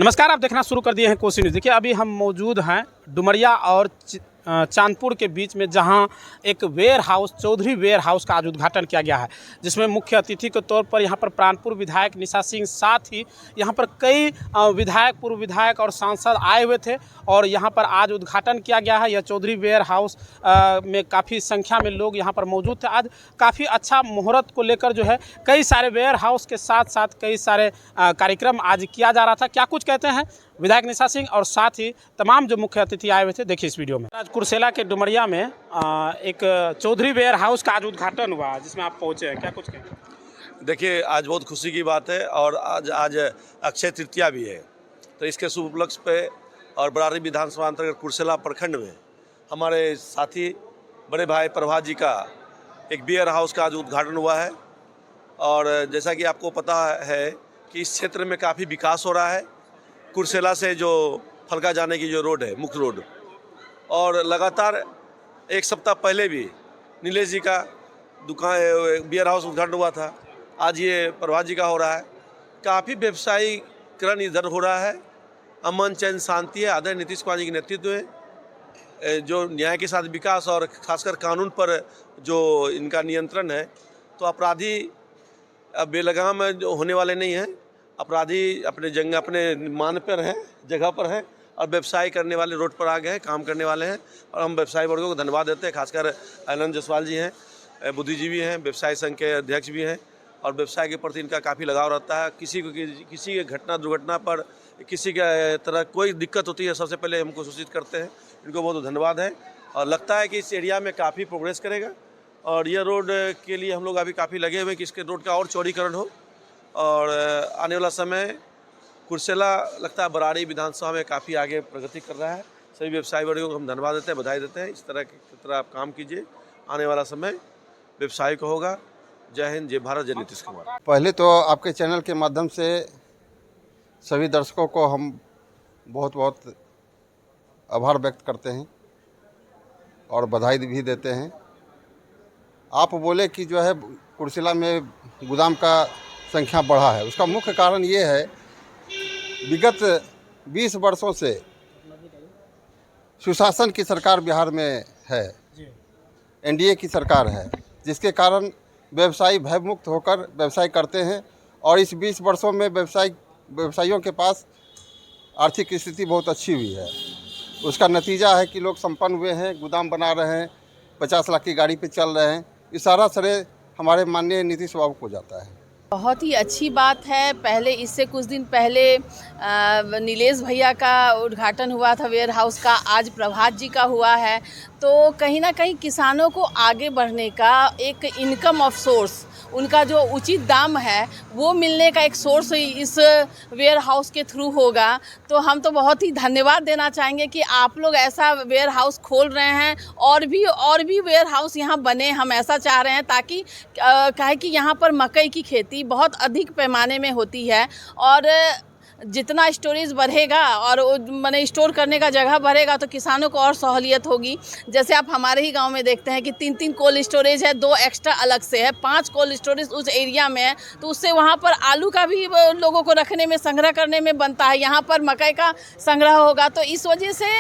नमस्कार, आप देखना शुरू कर दिए हैं कोसी न्यूज़। देखिए, अभी हम मौजूद हैं डुमरिया और चांदपुर के बीच में, जहां एक warehouse, Chaudhary warehouse का आज उद्घाटन किया गया है, जिसमें मुख्य अतिथि के तौर पर यहां पर प्राणपुर विधायक निशा सिंह, साथ ही यहां पर कई विधायक, पूर्व विधायक और सांसद आए हुए थे और यहां पर आज उद्घाटन किया गया है। यह चौधरी वेयर हाउस में काफ़ी संख्या में लोग यहां पर मौजूद थे। आज काफ़ी अच्छा मुहूर्त को लेकर जो है कई सारे वेयर हाउस के साथ साथ कई सारे कार्यक्रम आज किया जा रहा था। क्या कुछ कहते हैं विधायक निशा सिंह और साथ ही तमाम जो मुख्य अतिथि आए हुए थे, देखिए इस वीडियो में। आज कुर्सेला के डुमरिया में एक चौधरी वेयर हाउस का आज उद्घाटन हुआ, जिसमें आप पहुंचे हैं। क्या कुछ कहें? देखिए, आज बहुत खुशी की बात है और आज अक्षय तृतीया भी है, तो इसके शुभ उपलक्ष्य पे और बरारी विधानसभा अंतर्गत कुर्सेला प्रखंड में हमारे साथी बड़े भाई प्रभात जी का एक वेयर हाउस का आज उद्घाटन हुआ है। और जैसा कि आपको पता है कि इस क्षेत्र में काफ़ी विकास हो रहा है। कुर्सेला से जो फलका जाने की जो रोड है, मुख्य रोड, और लगातार एक सप्ताह पहले भी नीलेश जी का दुकान बियर हाउस उद्घाटन हुआ था। आज ये प्रभात जी का हो रहा है। काफ़ी व्यवसायीकरण इधर हो रहा है। अमन चैन शांति है। आदरणीय नीतीश कुमार जी के नेतृत्व में जो न्याय के साथ विकास और खासकर कानून पर जो इनका नियंत्रण है, तो अपराधी अब बेलगाम होने वाले नहीं हैं। अपराधी अपने मान पर हैं, जगह पर हैं, और व्यवसाय करने वाले रोड पर आ गए हैं, काम करने वाले हैं। और हम व्यवसायी वर्गों को धन्यवाद देते हैं। खासकर आनंद जायसवाल जी हैं, बुद्धिजीवी हैं, व्यवसाय संघ के अध्यक्ष भी हैं, और व्यवसाय के प्रति इनका काफ़ी लगाव रहता है। किसी के घटना दुर्घटना पर, किसी के तरह कोई दिक्कत होती है, सबसे पहले हमको सूचित करते हैं। इनको बहुत धन्यवाद है। और लगता है कि इस एरिया में काफ़ी प्रोग्रेस करेगा। और यह रोड के लिए हम लोग अभी काफ़ी लगे हुए हैं कि इसके रोड का और चौड़ीकरण हो। और आने वाला समय कुर्सेला लगता है बरारी विधानसभा में काफ़ी आगे प्रगति कर रहा है। सभी व्यवसायी वर्गों को हम धन्यवाद देते हैं, बधाई देते हैं। इस तरह आप काम कीजिए। आने वाला समय व्यवसाय का होगा। जय हिंद, जय भारत, जय नीतीश कुमार। पहले तो आपके चैनल के माध्यम से सभी दर्शकों को हम बहुत बहुत आभार व्यक्त करते हैं और बधाई भी देते हैं। आप बोले कि जो है कुर्सेला में गोदाम का संख्या बढ़ा है, उसका मुख्य कारण ये है, विगत 20 वर्षों से सुशासन की सरकार बिहार में है, एनडीए की सरकार है, जिसके कारण व्यवसायी भयमुक्त होकर व्यवसाय करते हैं। और इस 20 वर्षों में व्यवसायियों के पास आर्थिक स्थिति बहुत अच्छी हुई है। उसका नतीजा है कि लोग संपन्न हुए हैं, गोदाम बना रहे हैं, 50 लाख की गाड़ी पे चल रहे हैं। ये सारा श्रेय हमारे माननीय नीतीश बाबू को जाता है। बहुत ही अच्छी बात है। पहले इससे कुछ दिन पहले नीलेश भैया का उद्घाटन हुआ था वेयर हाउस का, आज प्रभात जी का हुआ है। तो कहीं ना कहीं किसानों को आगे बढ़ने का एक इनकम ऑफ सोर्स, उनका जो उचित दाम है वो मिलने का एक सोर्स इस वेयर हाउस के थ्रू होगा। तो हम तो बहुत ही धन्यवाद देना चाहेंगे कि आप लोग ऐसा वेयर हाउस खोल रहे हैं, और भी वेयर हाउस यहाँ बने। हम ऐसा चाह रहे हैं ताकि काहे कि यहाँ पर मकई की खेती बहुत अधिक पैमाने में होती है, और जितना स्टोरेज बढ़ेगा और माने स्टोर करने का जगह बढ़ेगा तो किसानों को और सहूलियत होगी। जैसे आप हमारे ही गांव में देखते हैं कि 3 कोल्ड स्टोरेज है, 2 एक्स्ट्रा अलग से है, 5 कोल्ड स्टोरेज उस एरिया में है। तो उससे वहां पर आलू का भी लोगों को रखने में, संग्रह करने में बनता है। यहाँ पर मकई का संग्रह होगा। तो इस वजह से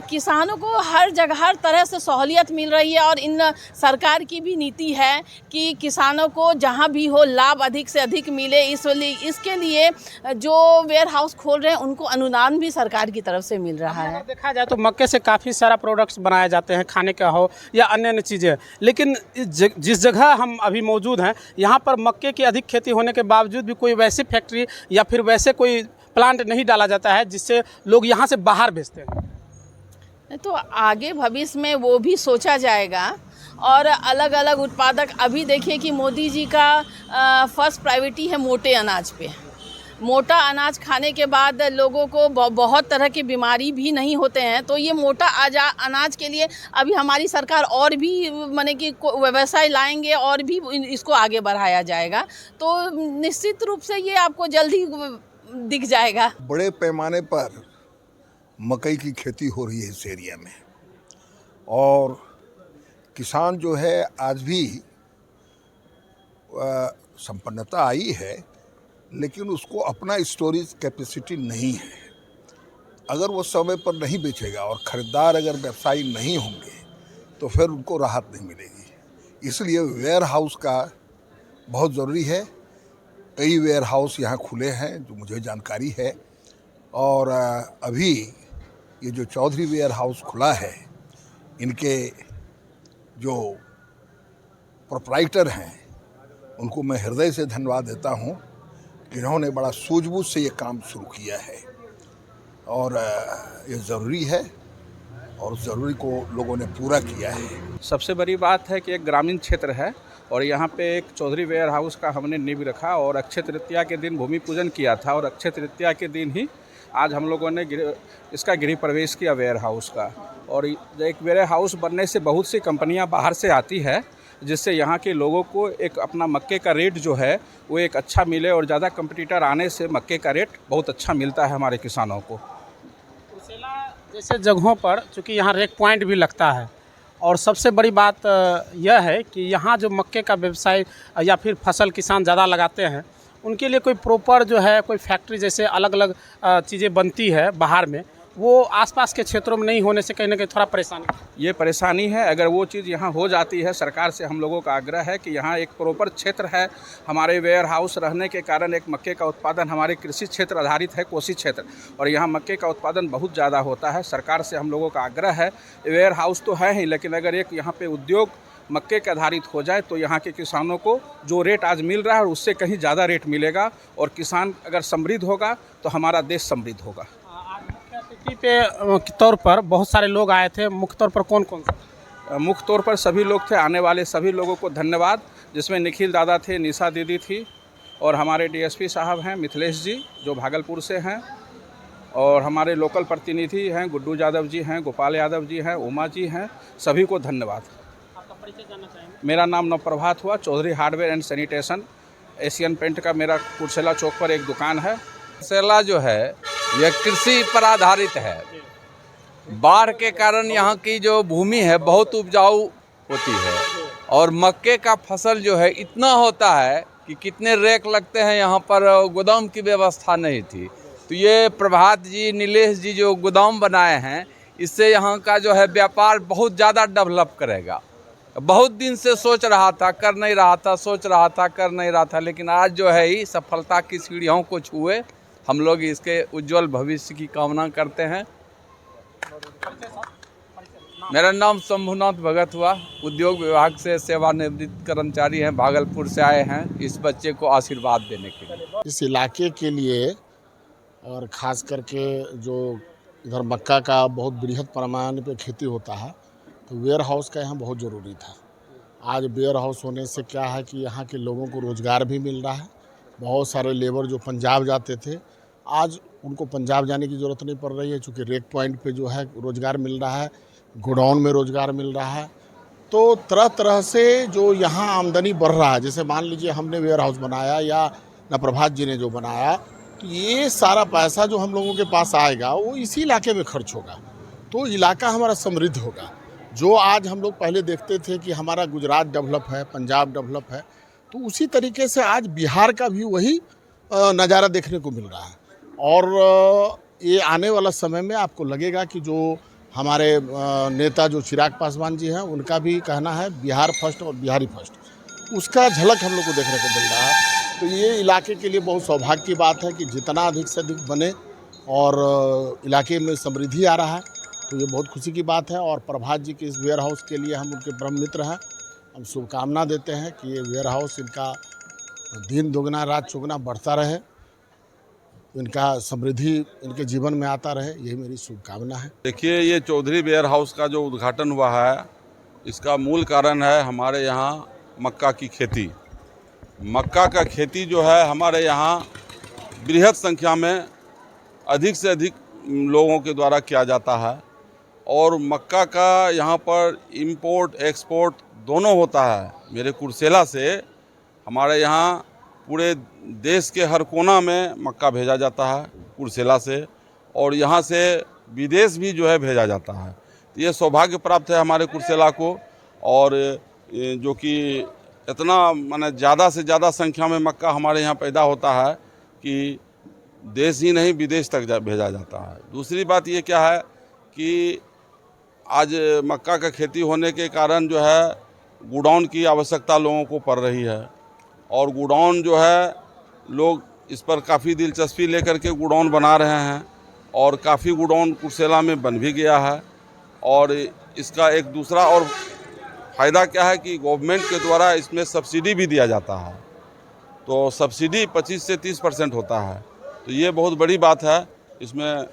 किसानों को हर जगह हर तरह से सहूलियत मिल रही है। और इन सरकार की भी नीति है कि किसानों को जहाँ भी हो लाभ अधिक से अधिक मिले। इसके लिए जो वेयर हाउस खोल रहे हैं उनको अनुदान भी सरकार की तरफ से मिल रहा है। देखा जाए तो मक्के से काफ़ी सारा प्रोडक्ट्स बनाए जाते हैं, खाने का हो या अन्य चीज़ें। लेकिन जिस जगह हम अभी मौजूद हैं, यहाँ पर मक्के की अधिक खेती होने के बावजूद भी कोई वैसी फैक्ट्री या फिर वैसे कोई प्लांट नहीं डाला जाता है जिससे लोग यहाँ से बाहर भेजते हैं। तो आगे भविष्य में वो भी सोचा जाएगा। और अलग अलग उत्पादक, अभी देखिए कि मोदी जी का फर्स्ट प्रायोरिटी है मोटे अनाज पे। मोटा अनाज खाने के बाद लोगों को बहुत तरह की बीमारी भी नहीं होते हैं। तो ये मोटा अनाज के लिए अभी हमारी सरकार और भी माने कि व्यवसाय लाएंगे और भी इसको आगे बढ़ाया जाएगा। तो निश्चित रूप से ये आपको जल्दी दिख जाएगा। बड़े पैमाने पर मकई की खेती हो रही है इस एरिया में, और किसान जो है आज भी संपन्नता आई है, लेकिन उसको अपना स्टोरेज कैपेसिटी नहीं है। अगर वो समय पर नहीं बेचेगा और ख़रीदार अगर व्यवसायी नहीं होंगे तो फिर उनको राहत नहीं मिलेगी। इसलिए वेयर हाउस का बहुत ज़रूरी है। कई वेयर हाउस यहाँ खुले हैं जो मुझे जानकारी है, और अभी ये जो चौधरी वेयर हाउस खुला है, इनके जो प्रोप्राइटर हैं उनको मैं हृदय से धन्यवाद देता हूँ कि इन्होंने बड़ा सूझबूझ से ये काम शुरू किया है, और ये ज़रूरी है और उस ज़रूरी को लोगों ने पूरा किया है। सबसे बड़ी बात है कि एक ग्रामीण क्षेत्र है और यहाँ पे एक चौधरी वेयर हाउस का हमने नींव रखा और अक्षय तृतीया के दिन भूमि पूजन किया था, और अक्षय तृतीया के दिन ही आज हम लोगों ने इसका गृह प्रवेश किया वेयर हाउस का। और एक वेयर हाउस बनने से बहुत सी कंपनियाँ बाहर से आती है, जिससे यहाँ के लोगों को एक अपना मक्के का रेट जो है वो एक अच्छा मिले, और ज़्यादा कंपटीटर आने से मक्के का रेट बहुत अच्छा मिलता है हमारे किसानों को। जैसे जगहों पर चूँकि यहाँ रेक पॉइंट भी लगता है, और सबसे बड़ी बात यह है कि यहाँ जो मक्के का व्यवसाय या फिर फसल किसान ज़्यादा लगाते हैं, उनके लिए कोई प्रॉपर जो है कोई फैक्ट्री जैसे अलग अलग चीज़ें बनती है बाहर में, वो आसपास के क्षेत्रों में नहीं होने से कहीं ना कहीं थोड़ा परेशानी ये परेशानी है। अगर वो चीज़ यहाँ हो जाती है, सरकार से हम लोगों का आग्रह है कि यहाँ एक प्रॉपर क्षेत्र है हमारे वेयर हाउस रहने के कारण। एक मक्के का उत्पादन हमारे कृषि क्षेत्र आधारित है, कोसी क्षेत्र, और यहाँ मक्के का उत्पादन बहुत ज़्यादा होता है। सरकार से हम लोगों का आग्रह है, वेयर हाउस तो है ही, लेकिन अगर एक यहाँ पे उद्योग मक्के के आधारित हो जाए तो यहाँ के किसानों को जो रेट आज मिल रहा है उससे कहीं ज़्यादा रेट मिलेगा, और किसान अगर समृद्ध होगा तो हमारा देश समृद्ध होगा। अतिथि पे तौर पर बहुत सारे लोग आए थे, मुख्य तौर पर कौन कौन से? मुख्य तौर पर सभी लोग थे, आने वाले सभी लोगों को धन्यवाद, जिसमें निखिल दादा थे, निशा दीदी थी, और हमारे डीएसपी साहब हैं मिथिलेश जी जो भागलपुर से हैं, और हमारे लोकल प्रतिनिधि हैं गुड्डू यादव जी हैं, गोपाल यादव जी हैं, उमा जी हैं, सभी को धन्यवाद। आपका परिचय जानना चाहेंगे? मेरा नाम नवप्रभात हुआ, Chaudhary hardware and sanitation, Asian paint का मेरा कुर्सेला चौक पर एक दुकान है। कुर्सेला जो है यह कृषि पर आधारित है। बाढ़ के कारण यहाँ की जो भूमि है बहुत उपजाऊ होती है, और मक्के का फसल जो है इतना होता है कि कितने रैक लगते हैं, यहाँ पर गोदाम की व्यवस्था नहीं थी। तो ये प्रभात जी, नीलेश जी जो गोदाम बनाए हैं, इससे यहाँ का जो है व्यापार बहुत ज़्यादा डेवलप करेगा। बहुत दिन से सोच रहा था, कर नहीं रहा था, सोच रहा था, कर नहीं रहा था, लेकिन आज जो है ही सफलता की सीढ़ियों को छुए। हम लोग इसके उज्जवल भविष्य की कामना करते हैं। मेरा नाम शंभुनाथ भगत हुआ, उद्योग विभाग से सेवानिवृत्त कर्मचारी हैं, भागलपुर से आए हैं इस बच्चे को आशीर्वाद देने के लिए। इस इलाके के लिए, और ख़ास करके जो इधर मक्का का बहुत बृहद पैमाने पे खेती होता है, तो वेयर हाउस का यहाँ बहुत ज़रूरी था। आज वेयर हाउस होने से क्या है कि यहाँ के लोगों को रोज़गार भी मिल रहा है। बहुत सारे लेबर जो पंजाब जाते थे, आज उनको पंजाब जाने की ज़रूरत नहीं पड़ रही है, चूँकि रेक पॉइंट पे जो है रोज़गार मिल रहा है, गोडाउन में रोज़गार मिल रहा है। तो तरह तरह से जो यहाँ आमदनी बढ़ रहा है, जैसे मान लीजिए हमने वेयर हाउस बनाया या नवप्रभात जी ने जो बनाया, तो ये सारा पैसा जो हम लोगों के पास आएगा वो इसी इलाके में खर्च होगा, तो इलाका हमारा समृद्ध होगा। जो आज हम लोग पहले देखते थे कि हमारा गुजरात डेवलप है, पंजाब डेवलप है, तो उसी तरीके से आज बिहार का भी वही नज़ारा देखने को मिल रहा है। और ये आने वाला समय में आपको लगेगा कि जो हमारे नेता जो चिराग पासवान जी हैं, उनका भी कहना है बिहार फर्स्ट और बिहारी फर्स्ट, उसका झलक हम लोग को देखने को मिल रहा है। तो ये इलाके के लिए बहुत सौभाग्य की बात है कि जितना अधिक से अधिक बने और इलाके में समृद्धि आ रहा है, तो ये बहुत खुशी की बात है। और प्रभात जी के इस वेयर हाउस के लिए हम उनके परम मित्र हैं, हम शुभकामना देते हैं कि ये वेयर हाउस इनका दिन दोगुना रात चौगुना बढ़ता रहे, इनका समृद्धि इनके जीवन में आता रहे, यही मेरी शुभकामना है। देखिए, ये चौधरी वेयर हाउस का जो उद्घाटन हुआ है, इसका मूल कारण है हमारे यहाँ मक्का की खेती। मक्का का खेती जो है हमारे यहाँ बृहद संख्या में अधिक से अधिक लोगों के द्वारा किया जाता है, और मक्का का यहाँ पर इंपोर्ट एक्सपोर्ट दोनों होता है। मेरे कुर्सेला से हमारे यहाँ पूरे देश के हर कोना में मक्का भेजा जाता है कुर्सेला से, और यहाँ से विदेश भी जो है भेजा जाता है। तो ये सौभाग्य प्राप्त है हमारे कुर्सेला को, और जो कि इतना माने ज़्यादा से ज़्यादा संख्या में मक्का हमारे यहाँ पैदा होता है, कि देश ही नहीं विदेश तक भेजा जाता है। दूसरी बात ये क्या है कि आज मक्का का खेती होने के कारण जो है गोडाउन की आवश्यकता लोगों को पड़ रही है, और गोडाउन जो है लोग इस पर काफ़ी दिलचस्पी लेकर के गोडाउन बना रहे हैं, और काफ़ी गोडाउन कुर्सेला में बन भी गया है। और इसका एक दूसरा और फ़ायदा क्या है कि गवर्नमेंट के द्वारा इसमें सब्सिडी भी दिया जाता है, तो सब्सिडी 25 से 30% होता है। तो ये बहुत बड़ी बात है। इसमें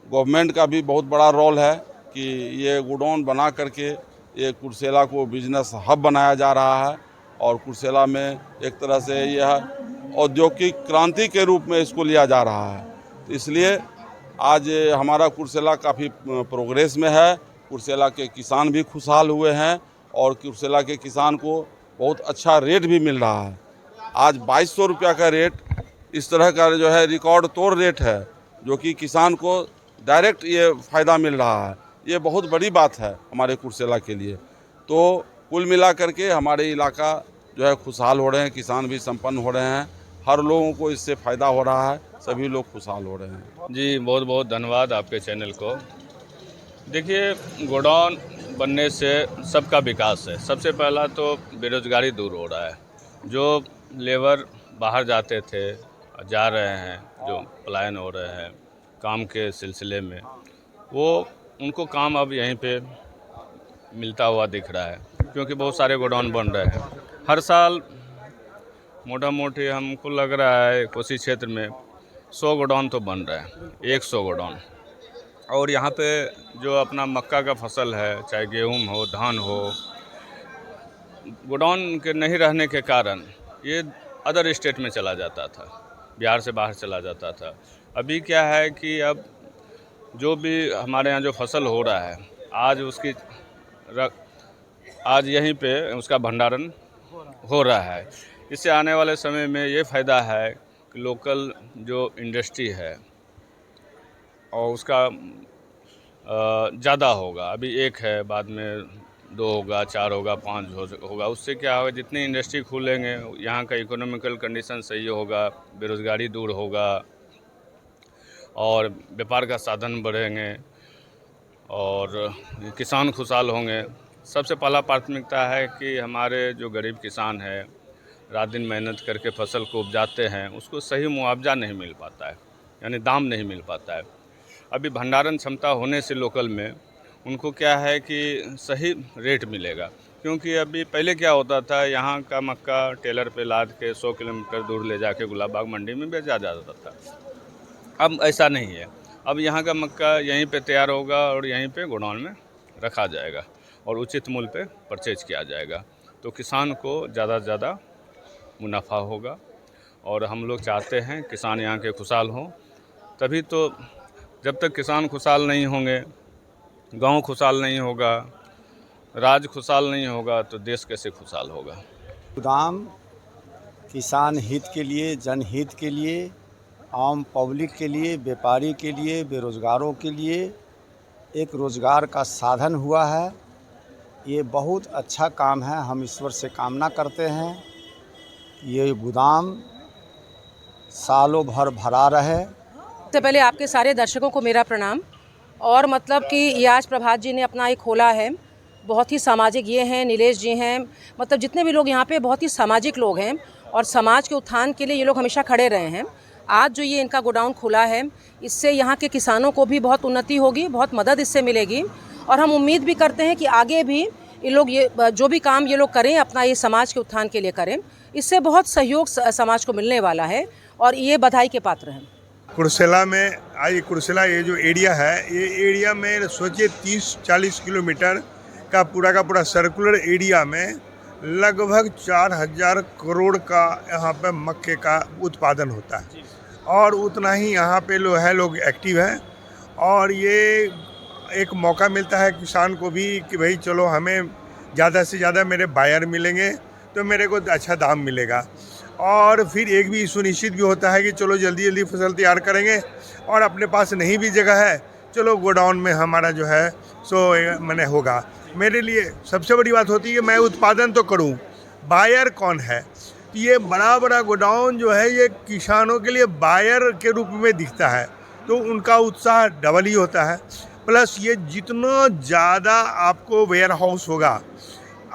गवर्नमेंट का भी बहुत बड़ा रोल है कि ये गोडाउन बना करके ये कुर्सेला को बिजनेस हब बनाया जा रहा है, और कुर्सेला में एक तरह से यह औद्योगिक क्रांति के रूप में इसको लिया जा रहा है। तो इसलिए आज हमारा कुर्सेला काफ़ी प्रोग्रेस में है। कुर्सेला के किसान भी खुशहाल हुए हैं, और कुर्सेला के किसान को बहुत अच्छा रेट भी मिल रहा है। आज 2200 रुपया का रेट इस तरह का जो है रिकॉर्ड तोड़ रेट है, जो कि किसान को डायरेक्ट ये फ़ायदा मिल रहा है। ये बहुत बड़ी बात है हमारे कुर्सेला के लिए। तो कुल मिला करके हमारे इलाका जो है खुशहाल हो रहे हैं, किसान भी संपन्न हो रहे हैं, हर लोगों को इससे फ़ायदा हो रहा है, सभी लोग खुशहाल हो रहे हैं। जी बहुत बहुत धन्यवाद आपके चैनल को। देखिए, गोडाउन बनने से सबका विकास है। सबसे पहला तो बेरोज़गारी दूर हो रहा है। जो लेबर बाहर जाते थे, जा रहे हैं, जो पलायन हो रहे हैं काम के सिलसिले में, वो उनको काम अब यहीं पे मिलता हुआ दिख रहा है, क्योंकि बहुत सारे गोडाउन बन रहे हैं। हर साल मोटा मोटी हमको लग रहा है कोसी क्षेत्र में 100 गोडाउन तो बन रहा है, 100 गोडाउन। और यहाँ पे जो अपना मक्का का फसल है, चाहे गेहूं हो, धान हो, गोडाउन के नहीं रहने के कारण ये अदर स्टेट में चला जाता था, बिहार से बाहर चला जाता था। अभी क्या है कि अब जो भी हमारे यहाँ जो फसल हो रहा है, आज यहीं पे उसका भंडारण हो रहा है। इससे आने वाले समय में ये फ़ायदा है कि लोकल जो इंडस्ट्री है और उसका ज़्यादा होगा। अभी 1 है, बाद में 2 होगा, 4 होगा, 5 होगा। उससे क्या होगा, जितनी इंडस्ट्री खुलेंगे यहाँ का इकोनॉमिकल कंडीशन सही होगा, बेरोज़गारी दूर होगा, और व्यापार का साधन बढ़ेंगे, और किसान खुशहाल होंगे। सबसे पहला प्राथमिकता है कि हमारे जो गरीब किसान हैं, रात दिन मेहनत करके फसल को उपजाते हैं, उसको सही मुआवजा नहीं मिल पाता है, यानी दाम नहीं मिल पाता है। अभी भंडारण क्षमता होने से लोकल में उनको क्या है कि सही रेट मिलेगा, क्योंकि अभी पहले क्या होता था, यहाँ का मक्का टेलर पे लाद के 100 किलोमीटर दूर ले जाके गुलाब बाग मंडी में बेचा जाता था। अब ऐसा नहीं है। अब यहाँ का मक्का यहीं पे तैयार होगा और यहीं पे गोडाउन में रखा जाएगा और उचित मूल्य पे परचेज किया जाएगा, तो किसान को ज़्यादा से ज़्यादा मुनाफा होगा। और हम लोग चाहते हैं किसान यहाँ के खुशहाल हों, तभी तो। जब तक किसान खुशहाल नहीं होंगे, गांव खुशहाल नहीं होगा, राज्य खुशहाल नहीं होगा, तो देश कैसे खुशहाल होगा। गोदाम किसान हित के लिए, जनहित के लिए, आम पब्लिक के लिए, व्यापारी के लिए, बेरोज़गारों के लिए एक रोज़गार का साधन हुआ है। ये बहुत अच्छा काम है। हम ईश्वर से कामना करते हैं कि ये गोदाम सालों भर भरा रहे। सबसे पहले आपके सारे दर्शकों को मेरा प्रणाम। और मतलब कि ये आज प्रभात जी ने अपना एक खोला है, बहुत ही सामाजिक ये हैं, नीलेश जी हैं, मतलब जितने भी लोग यहाँ पे बहुत ही सामाजिक लोग हैं और समाज के उत्थान के लिए ये लोग हमेशा खड़े रहे हैं। आज जो ये इनका गोडाउन खुला है, इससे यहाँ के किसानों को भी बहुत उन्नति होगी, बहुत मदद इससे मिलेगी। और हम उम्मीद भी करते हैं कि आगे भी ये लोग ये जो भी काम ये लोग करें, अपना ये समाज के उत्थान के लिए करें। इससे बहुत सहयोग समाज को मिलने वाला है और ये बधाई के पात्र हैं। कुर्सेला में आज कुर्सेला ये जो एरिया है, ये एरिया में सोचिए 30-40 किलोमीटर का पूरा सर्कुलर एरिया में लगभग 4000 करोड़ का यहाँ पे मक्के का उत्पादन होता है। और उतना ही यहाँ पे लोग एक्टिव हैं, और ये एक मौका मिलता है किसान को भी कि भाई चलो हमें ज़्यादा से ज़्यादा मेरे बायर मिलेंगे तो मेरे को अच्छा दाम मिलेगा। और फिर एक भी सुनिश्चित भी होता है कि चलो जल्दी जल्दी फसल तैयार करेंगे, और अपने पास नहीं भी जगह है, चलो गोडाउन में हमारा जो है सो मैंने होगा। मेरे लिए सबसे बड़ी बात होती है कि मैं उत्पादन तो करूं, बायर कौन है। तो ये बड़ा बड़ा गोडाउन जो है ये किसानों के लिए बायर के रूप में दिखता है, तो उनका उत्साह डबल ही होता है। प्लस ये जितना ज़्यादा आपको वेयर हाउस होगा,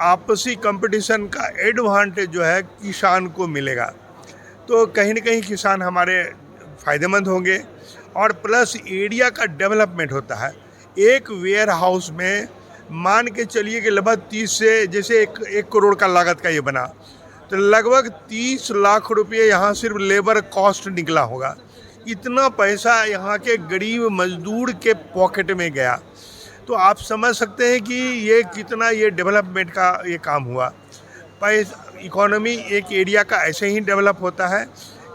आपसी कंपटीशन का एडवांटेज जो है किसान को मिलेगा, तो कहीं ना कहीं किसान हमारे फ़ायदेमंद होंगे। और प्लस एरिया का डेवलपमेंट होता है। एक वेयर हाउस में मान के चलिए कि लगभग 30 से जैसे एक करोड़ का लागत का ये बना, तो लगभग 30 लाख रुपये यहाँ सिर्फ लेबर कॉस्ट निकला होगा। इतना पैसा यहाँ के गरीब मजदूर के पॉकेट में गया, तो आप समझ सकते हैं कि ये कितना ये डेवलपमेंट का ये काम हुआ। इकोनॉमी एक एरिया का ऐसे ही डेवलप होता है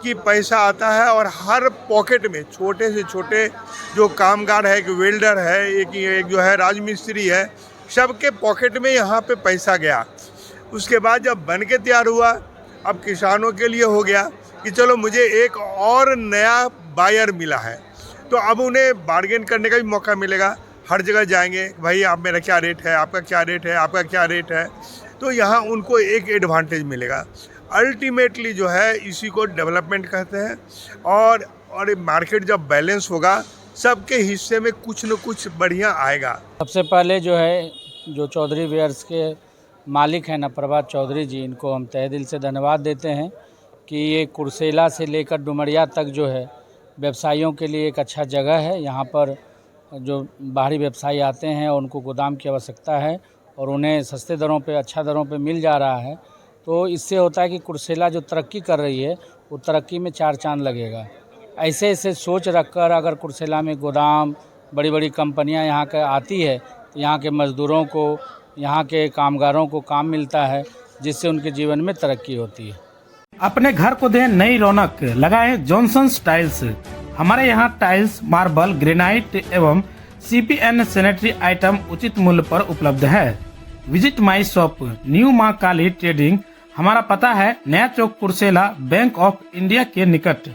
कि पैसा आता है और हर पॉकेट में छोटे से छोटे जो कामगार है, एक वेल्डर है, एक जो है राजमिस्त्री है, सबके पॉकेट में यहाँ पे पैसा गया। उसके बाद जब बन के तैयार हुआ, अब किसानों के लिए हो गया कि चलो मुझे एक और नया बायर मिला है, तो अब उन्हें बार्गेन करने का भी मौका मिलेगा। हर जगह जाएंगे, भाई आप मेरा क्या रेट है, आपका क्या रेट है, आपका क्या रेट है, तो यहाँ उनको एक एडवांटेज मिलेगा। अल्टीमेटली जो है इसी को डेवलपमेंट कहते हैं। और मार्केट जब बैलेंस होगा, सबके हिस्से में कुछ न कुछ बढ़िया आएगा। सबसे पहले जो है जो चौधरी वेयर्स के मालिक हैं प्रभात चौधरी जी, इनको हम तहे दिल से धन्यवाद देते हैं कि ये कुर्सेला से लेकर डुमरिया तक जो है व्यवसायियों के लिए एक अच्छा जगह है। यहाँ पर जो बाहरी व्यवसायी आते हैं उनको गोदाम की आवश्यकता है और उन्हें सस्ते दरों पे, अच्छा दरों पे मिल जा रहा है। तो इससे होता है कि कुर्सेला जो तरक्की कर रही है वो तरक्की में चार चांद लगेगा। ऐसे ऐसे सोच रखकर अगर कुर्सेला में गोदाम, बड़ी बड़ी कंपनियां यहाँ के आती है, तो यहाँ के मज़दूरों को, यहाँ के कामगारों को काम मिलता है, जिससे उनके जीवन में तरक्की होती है। अपने घर को दें नई रौनक, लगाएं जॉनसन्स टाइल्स। हमारे यहाँ टाइल्स, मार्बल, ग्रेनाइट एवं CPN सैनिटरी आइटम उचित मूल्य पर उपलब्ध है। विजिट माई शॉप, न्यू मां काली ट्रेडिंग। हमारा पता है नया चौक कुर्सेला, बैंक ऑफ इंडिया के निकट।